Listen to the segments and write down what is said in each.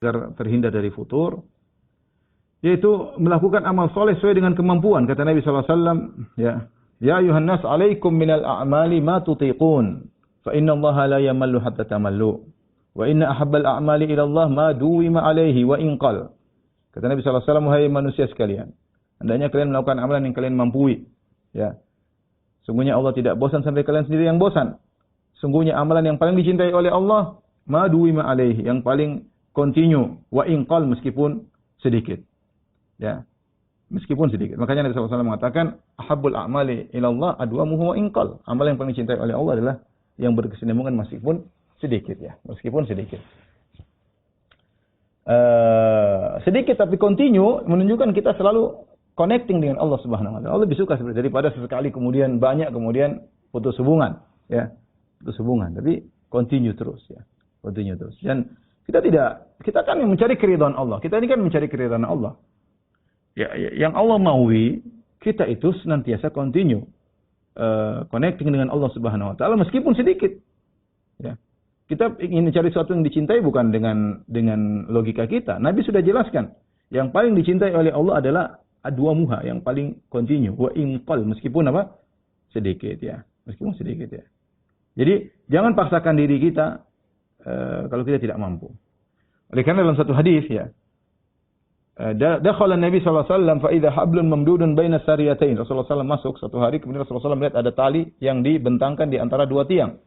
agar terhindar dari futur, yaitu melakukan amal soleh sesuai dengan kemampuan. Kata Nabi SAW, ya ayuhan nas alaikum minal a'mali ma tutiqun, fa inna Allah la yamallu hatta tamallu, wa inna ahabbal a'mali ila Allah ma duwima alaihi wa inqal. Kata Nabi SAW, wahai manusia sekalian, hendaknya kalian melakukan amalan yang kalian mampu. Ya. Sungguhnya Allah tidak bosan sampai kalian sendiri yang bosan. Sungguhnya amalan yang paling dicintai oleh Allah, ma duwima alaihi, yang paling continue, wa inqal, meskipun sedikit. Ya, meskipun sedikit. Makanya Nabi SAW mengatakan, ahabbul a'mali ilallah adwamuhu wa inqal. Amal yang paling dicintai oleh Allah adalah yang berkesinambungan meskipun sedikit, ya, meskipun sedikit. Sedikit tapi continue menunjukkan kita selalu connecting dengan Allah Subhanahu wa taala. Allah lebih suka seperti daripada sesekali kemudian banyak kemudian putus hubungan, ya. Putus hubungan, tapi continue terus, ya. Continue terus. Dan kita kan mencari keridhaan Allah. Kita ini kan mencari keridhaan Allah. Ya, yang Allah maui, kita itu senantiasa continue connecting dengan Allah Subhanahu wa taala meskipun sedikit. Ya. Kita ingin mencari sesuatu yang dicintai bukan dengan logika kita. Nabi sudah jelaskan, yang paling dicintai oleh Allah adalah adwamuha, yang paling continue, wa inqal, meskipun apa? Sedikit, ya. Meskipun sedikit, ya. Jadi jangan paksakan diri kita kalau kita tidak mampu. Oleh karena dalam satu hadis, ya, dakhala Nabi sallallahu alaihi wasallam fa idza hablun mamdudun baina sariyatain. Rasulullah SAW masuk satu hari, kemudian Rasulullah SAW melihat ada tali yang dibentangkan di antara dua tiang.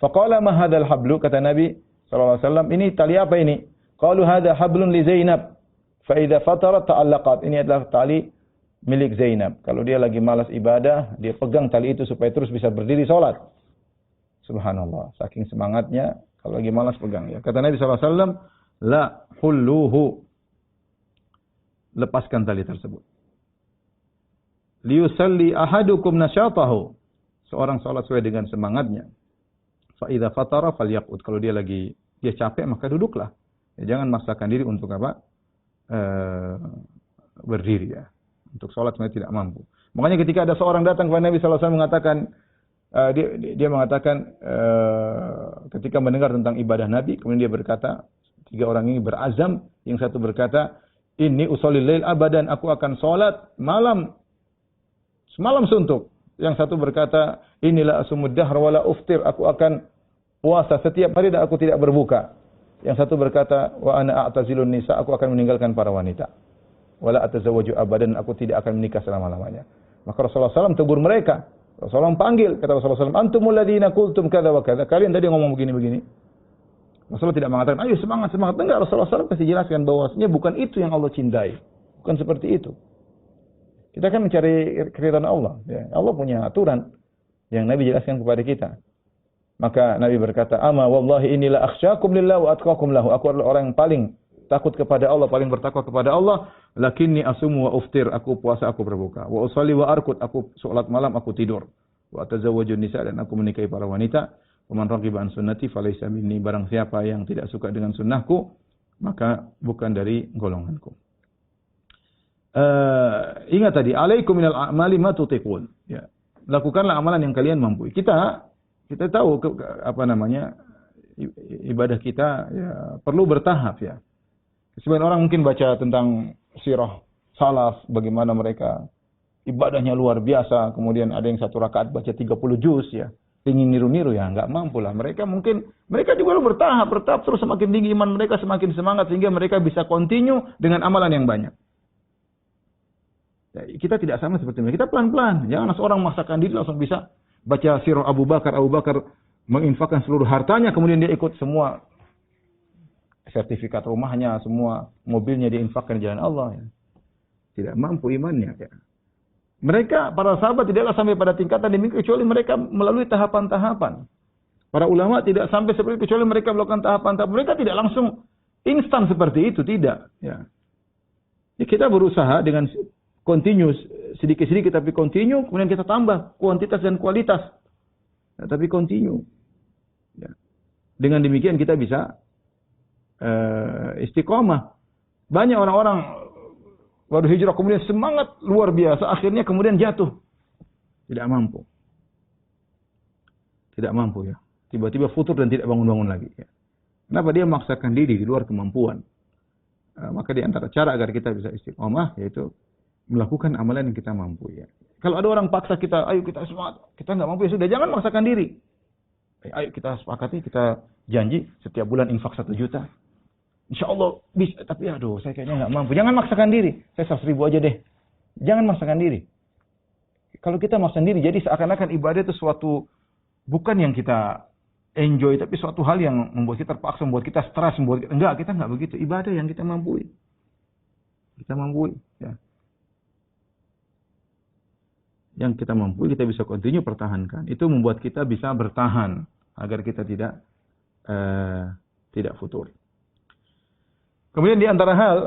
Faqala ma hadzal hablu, kata Nabi sallallahu alaihi wasallam, ini tali apa ini? Qalu hadza hablun li Zainab fa idza fatarat ta'allaqat. Ini adalah tali milik Zainab. Kalau dia lagi malas ibadah, dia pegang tali itu supaya terus bisa berdiri salat. Subhanallah, saking semangatnya kalau lagi malas pegang, ya. Kata Nabi sallallahu alaihi wasallam, la hulluhu, lepaskan tali tersebut. Liyusalli ahadukum nasyatahu, seorang salat sesuai dengan semangatnya. Fa idza fatara falyaqud, kalau dia capek maka duduklah. Ya, jangan maksakan diri untuk apa? Berdiri, ya. Untuk salat sebenarnya tidak mampu. Makanya ketika ada seorang datang kepada Nabi sallallahu alaihi wasallam mengatakan, dia mengatakan ketika mendengar tentang ibadah Nabi, kemudian dia berkata, tiga orang ini berazam, yang satu berkata, inni usholil lail abadan, aku akan salat malam semalam suntuk. Yang satu berkata, inilah asumud dahr wala uftir, aku akan puasa setiap hari dan aku tidak berbuka. Yang satu berkata, wa ana a'tazilun nisa, aku akan meninggalkan para wanita. Wala atazawwaju abadan, aku tidak akan menikah selama-lamanya. Maka Rasulullah SAW tegur mereka. Rasulullah SAW panggil, kata Rasulullah SAW, antumul ladzina qultum kadza wa kadza. Kalian tadi ngomong begini-begini. Rasulullah tidak mengatakan, ayo semangat. Enggak, Rasulullah SAW kasih jelaskan bahwasanya bukan itu yang Allah cintai. Bukan seperti itu. Kita kan mencari keridhaan Allah. Ya. Allah punya aturan yang Nabi jelaskan kepada kita. Maka Nabi berkata, ama wallahi inilah akhsyakum lillah wa atqakum lahu. Aku adalah orang yang paling takut kepada Allah, paling bertakwa kepada Allah. Lakinni asumu wa uftir, aku puasa, aku berbuka. Wa usalli wa arkud, aku salat malam, aku tidur. Wa atazawwajun nisa, dan aku menikahi para wanita. Waman raqiba an sunnati falaysa minni, barang siapa yang tidak suka dengan sunnahku maka bukan dari golonganku. Ingat tadi, alaikum minal a'mali ma tutiqun, ya. Lakukanlah amalan yang kalian mampu. Kita tahu ibadah kita, ya, perlu bertahap, ya. Sebagian orang mungkin baca tentang sirah salaf, bagaimana mereka ibadahnya luar biasa, kemudian ada yang satu rakaat baca 30 juz, ya. Ingin niru-niru, ya, enggak mampu lah. Mereka juga bertahap terus, semakin tinggi iman mereka, semakin semangat sehingga mereka bisa continue dengan amalan yang banyak. Ya, kita tidak sama seperti mereka. Kita pelan-pelan. Jangan seorang memaksakan diri langsung bisa baca sirah Abu Bakar. Abu Bakar menginfakkan seluruh hartanya, kemudian dia ikut semua sertifikat rumahnya, semua mobilnya dia infakkan di jalan Allah, ya. Tidak mampu imannya, ya. Mereka, para sahabat, tidaklah sampai pada tingkatan demikian kecuali mereka melalui tahapan-tahapan. Para ulama tidak sampai seperti itu kecuali mereka melakukan tahapan-tahapan. Mereka tidak langsung instan seperti itu, tidak. Ya. Ya, kita berusaha dengan continuous, sedikit-sedikit tapi continue, kemudian kita tambah kuantitas dan kualitas. Ya, tapi continue. Ya. Dengan demikian kita bisa istiqomah. Banyak orang-orang baru hijrah kemudian semangat luar biasa, akhirnya kemudian jatuh. Tidak mampu. Tidak mampu, ya. Tiba-tiba futur dan tidak bangun-bangun lagi, ya. Kenapa? Dia memaksakan diri di luar kemampuan. Maka di antara cara agar kita bisa istiqomah yaitu melakukan amalan yang kita mampu ya. Kalau ada orang paksa kita, ayo kita semangat, kita nggak mampu ya sudah, jangan maksakan diri. Ayo kita sepakati, kita janji setiap bulan infak 1 juta. Insya Allah bisa, tapi aduh saya kayaknya nggak mampu. Jangan maksakan diri, saya 100.000 aja deh. Jangan maksakan diri. Kalau kita maksakan diri, jadi seakan-akan ibadah itu suatu bukan yang kita enjoy, tapi suatu hal yang membuat kita terpaksa, membuat kita stres, membuat kita nggak begitu. Ibadah yang kita mampu. Kita mampu ya. Yang kita mampu, kita bisa continue pertahankan. Itu membuat kita bisa bertahan agar kita tidak futur. Kemudian di antara hal